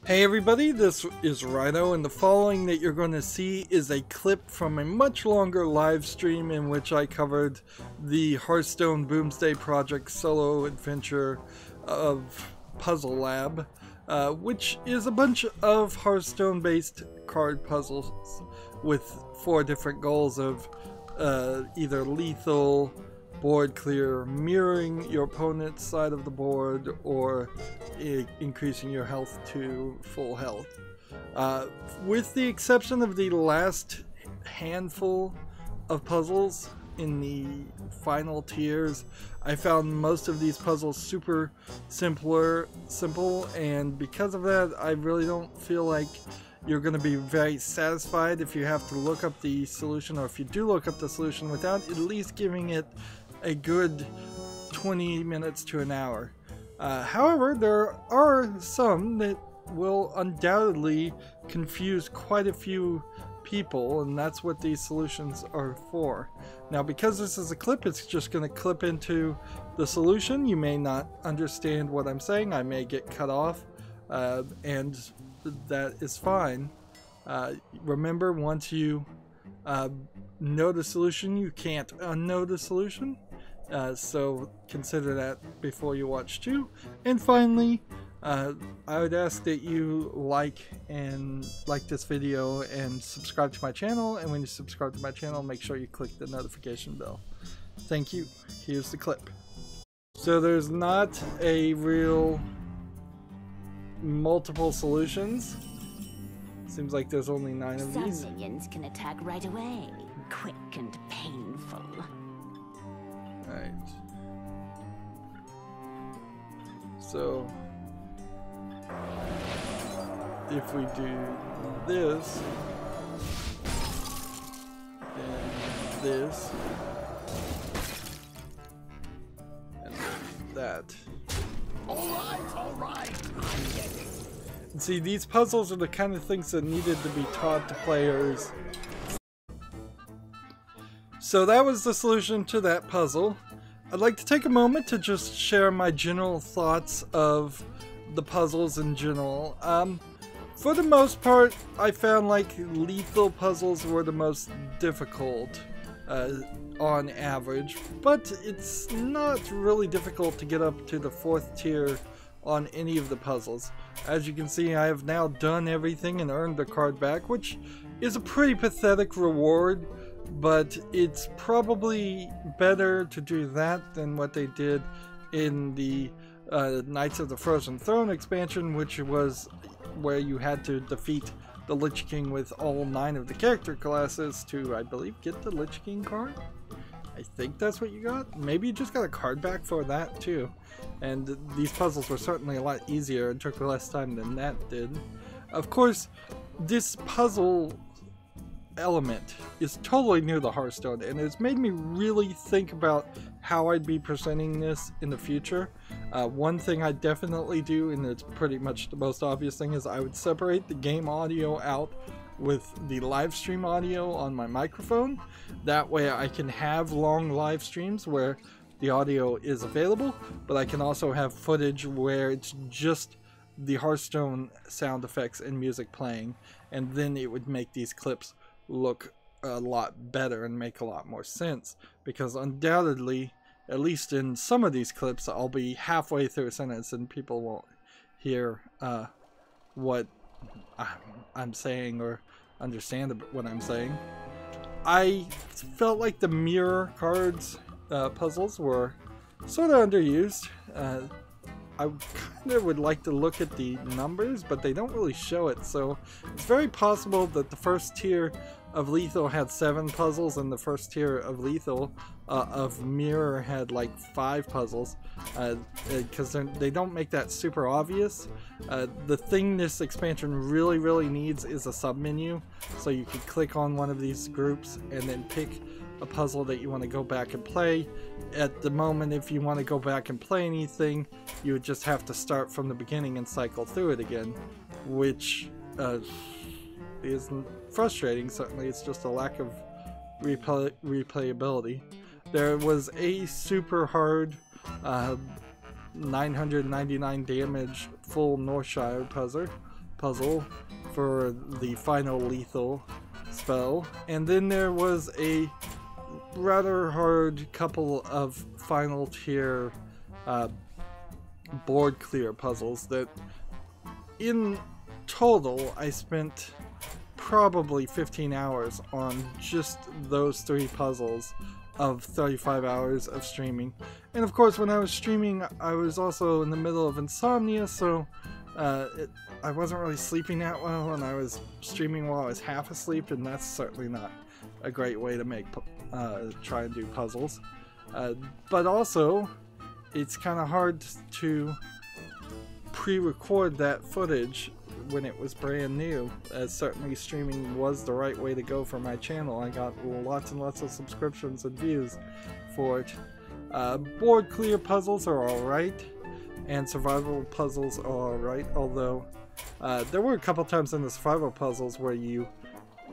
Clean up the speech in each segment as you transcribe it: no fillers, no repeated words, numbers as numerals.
Hey everybody, this is Rydo, and the following that you're going to see is a clip from a much longer live stream in which I covered the Hearthstone Boomsday Project solo adventure of Puzzle Lab, which is a bunch of Hearthstone based card puzzles with 4 different goals of either lethal, board clear, mirroring your opponent's side of the board, or increasing your health to full health. With the exception of the last handful of puzzles in the final tiers, I found most of these puzzles super simple, and because of that, I really don't feel like you're going to be very satisfied if you have to look up the solution, or if you do look up the solution without at least giving it a good 20 minutes to an hour. However, there are some that will undoubtedly confuse quite a few people, and that's what these solutions are for. Now, because this is a clip, it's just going to clip into the solution. You may not understand what I'm saying. I may get cut off, and that is fine. Remember, once you know the solution, you can't unknow the solution. So consider that before you watch too. And finally, I would ask that you like this video and subscribe to my channel. And when you subscribe to my channel, make sure you click the notification bell. Thank you. Here's the clip. So there's not a real multiple solutions. Seems like there's only 9 of these. Some minions can attack right away, quick and painful. Right. So if we do this and this and that. All right. And see, these puzzles are the kind of things that needed to be taught to players. So that was the solution to that puzzle. I'd like to take a moment to just share my general thoughts of the puzzles in general. For the most part, I found like lethal puzzles were the most difficult on average, but it's not really difficult to get up to the 4th tier on any of the puzzles. As you can see, I have now done everything and earned the card back, which is a pretty pathetic reward. But it's probably better to do that than what they did in the Knights of the Frozen Throne expansion, which was where you had to defeat the Lich King with all 9 of the character classes to, I believe, get the Lich King card. I think that's what you got. Maybe you just got a card back for that too. And these puzzles were certainly a lot easier and took less time than that did. Of course, this puzzle element is totally new to Hearthstone, and it's made me really think about how I'd be presenting this in the future. One thing I definitely do, and it's pretty much the most obvious thing, is I would separate the game audio out with the live stream audio on my microphone. That way I can have long live streams where the audio is available, but I can also have footage where it's just the Hearthstone sound effects and music playing, and then it would make these clips look a lot better and make a lot more sense, because undoubtedly, at least in some of these clips, I'll be halfway through a sentence and people won't hear what I'm saying or understand what I'm saying. I felt like the mirror cards puzzles were sort of underused. I kind of would like to look at the numbers, but they don't really show it, so it's very possible that the first tier of Lethal had 7 puzzles and the first tier of Lethal of Mirror had like 5 puzzles, because they don't make that super obvious. The thing this expansion really needs is a submenu, so you can click on one of these groups and then pick a puzzle that you want to go back and play. At the moment, if you want to go back and play anything, you would just have to start from the beginning and cycle through it again, which is frustrating. Certainly, it's just a lack of replayability. There was a super hard 999 damage full Northshire puzzle puzzle for the final lethal spell, and then there was a rather hard couple of final tier board clear puzzles that in total I spent probably 15 hours on just those 3 puzzles of 35 hours of streaming. And of course, when I was streaming, I was also in the middle of insomnia, so I wasn't really sleeping that well, and I was streaming while I was half asleep, and that's certainly not a great way to try and do puzzles. But also, it's kind of hard to pre-record that footage when it was brand new, as certainly streaming was the right way to go for my channel. I got lots and lots of subscriptions and views for it. Board clear puzzles are alright, and survival puzzles are alright, although there were a couple times in the survival puzzles where you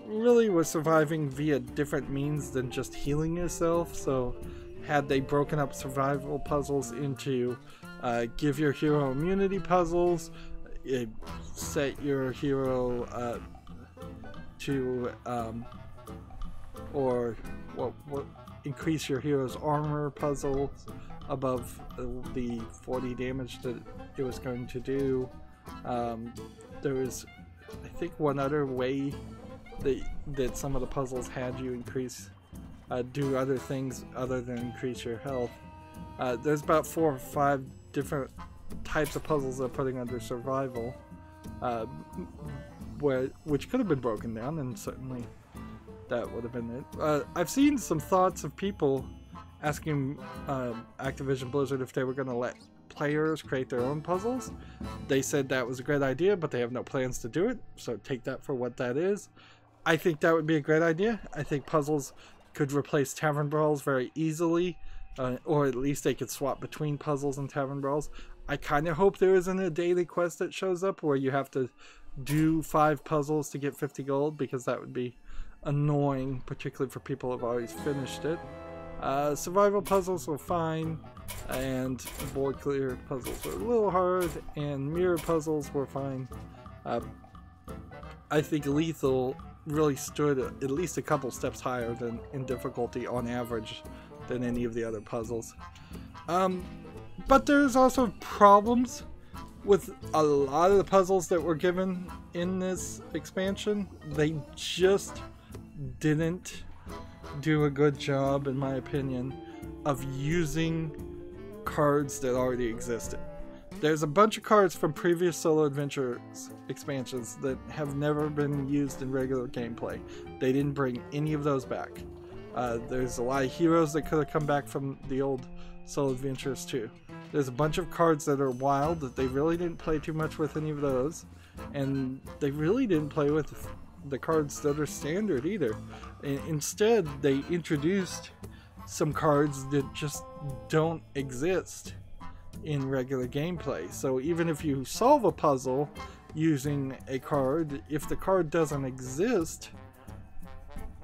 really were surviving via different means than just healing yourself. So had they broken up survival puzzles into give your hero immunity puzzles, set your hero to or increase your hero's armor puzzle above the 40 damage that it was going to do. There was, I think, one other way that some of the puzzles had you do other things other than increase your health. There's about 4 or 5 different types of puzzles they're putting under survival, which could have been broken down, and certainly that would have been it. I've seen some thoughts of people asking Activision Blizzard if they were going to let players create their own puzzles. They said that was a great idea, but they have no plans to do it, so take that for what that is. I think that would be a great idea. I think puzzles could replace tavern brawls very easily, or at least they could swap between puzzles and tavern brawls. I kind of hope there isn't a daily quest that shows up where you have to do 5 puzzles to get 50 gold, because that would be annoying, particularly for people who have already finished it. Survival puzzles were fine, and board clear puzzles were a little hard, and mirror puzzles were fine. I think lethal really stood at least a couple steps higher than in difficulty on average than any of the other puzzles. But there's also problems with a lot of the puzzles that were given in this expansion. They just didn't do a good job, in my opinion, of using cards that already existed. There's a bunch of cards from previous Solo Adventures expansions that have never been used in regular gameplay. They didn't bring any of those back. There's a lot of heroes that could have come back from the old Solo Adventures too. There's a bunch of cards that are wild that they really didn't play too much with any of those, and they really didn't play with the cards that are standard either. Instead, they introduced some cards that just don't exist in regular gameplay. So even if you solve a puzzle using a card, if the card doesn't exist,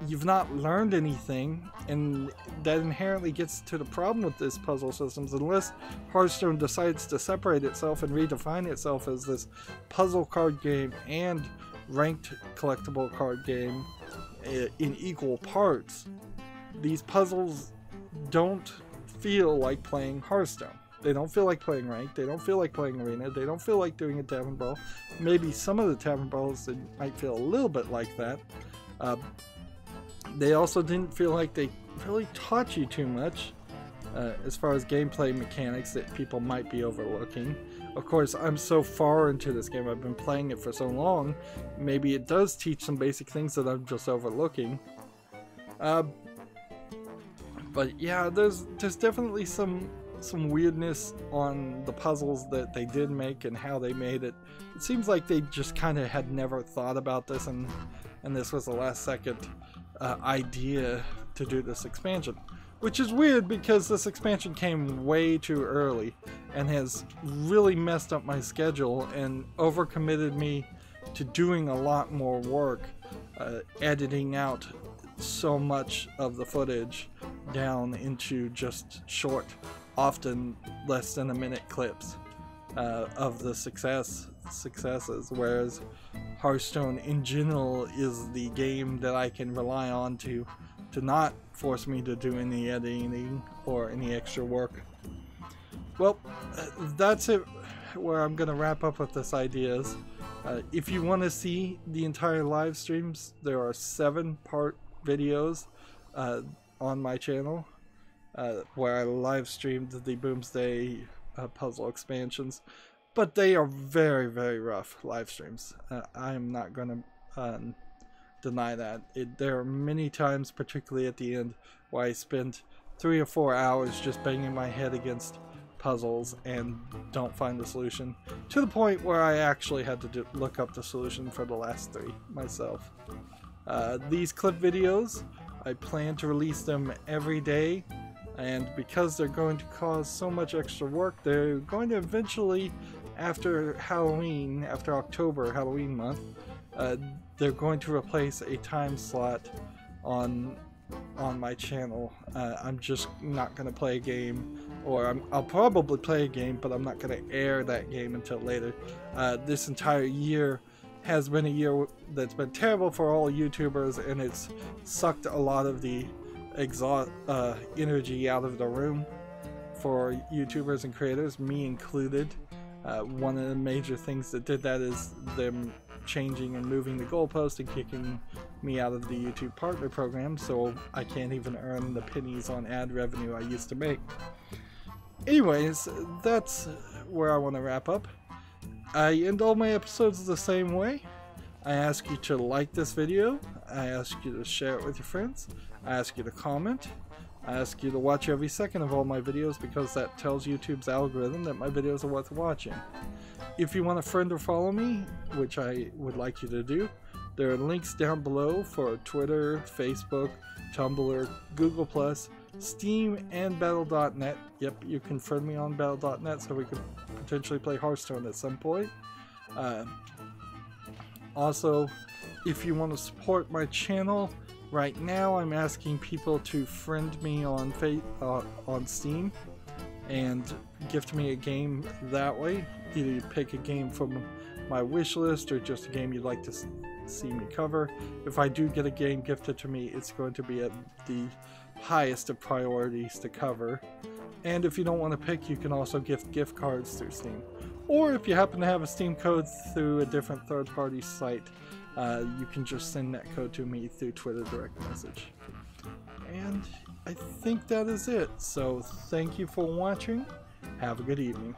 you've not learned anything, and that inherently gets to the problem with this puzzle systems. Unless Hearthstone decides to separate itself and redefine itself as this puzzle card game and ranked collectible card game in equal parts, these puzzles don't feel like playing Hearthstone. They don't feel like playing ranked, they don't feel like playing arena, they don't feel like doing a tavern brawl. Maybe some of the tavern brawls might feel a little bit like that. They also didn't feel like they really taught you too much as far as gameplay mechanics that people might be overlooking. Of course, I'm so far into this game, I've been playing it for so long, maybe it does teach some basic things that I'm just overlooking. But yeah, there's definitely some weirdness on the puzzles that they did make and how they made it. It seems like they just kind of had never thought about this, and this was the last second idea to do this expansion. Which is weird, because this expansion came way too early and has really messed up my schedule and overcommitted me to doing a lot more work, editing out so much of the footage down into just short, often less than a minute clips of the success successes, whereas Hearthstone in general is the game that I can rely on to not force me to do any editing or any extra work. Well, that's it where I'm gonna wrap up with this ideas. If you want to see the entire live streams, there are 7-part videos on my channel where I live streamed the Boomsday puzzle expansions, but they are very, very rough live streams. I am not going to deny that. There are many times, particularly at the end, where I spend 3 or 4 hours just banging my head against puzzles and don't find the solution, to the point where I actually had to look up the solution for the last 3 myself. These clip videos, I plan to release them every day, and because they're going to cause so much extra work, they're going to eventually, after Halloween, after October, Halloween month, they're going to replace a time slot on my channel. I'm just not going to play a game, or I'll probably play a game, but I'm not going to air that game until later. This entire year has been a year that's been terrible for all YouTubers, and it's sucked a lot of the energy out of the room for YouTubers and creators, me included. One of the major things that did that is them changing and moving the goalpost and kicking me out of the YouTube partner program, so I can't even earn the pennies on ad revenue I used to make. Anyways, that's where I want to wrap up. I end all my episodes the same way. I ask you to like this video, I ask you to share it with your friends, I ask you to comment, I ask you to watch every second of all my videos, because that tells YouTube's algorithm that my videos are worth watching. If you want to friend or follow me, which I would like you to do, there are links down below for Twitter, Facebook, Tumblr, Google+, Steam, and Battle.net. Yep, you can friend me on Battle.net so we could potentially play Hearthstone at some point. Also, if you want to support my channel, right now I'm asking people to friend me on Steam and gift me a game that way. Either you pick a game from my wish list or just a game you'd like to see me cover. If I do get a game gifted to me, it's going to be at the highest of priorities to cover. And if you don't want to pick, you can also gift cards through Steam. Or if you happen to have a Steam code through a different third-party site, you can just send that code to me through Twitter direct message. And I think that is it. So thank you for watching. Have a good evening.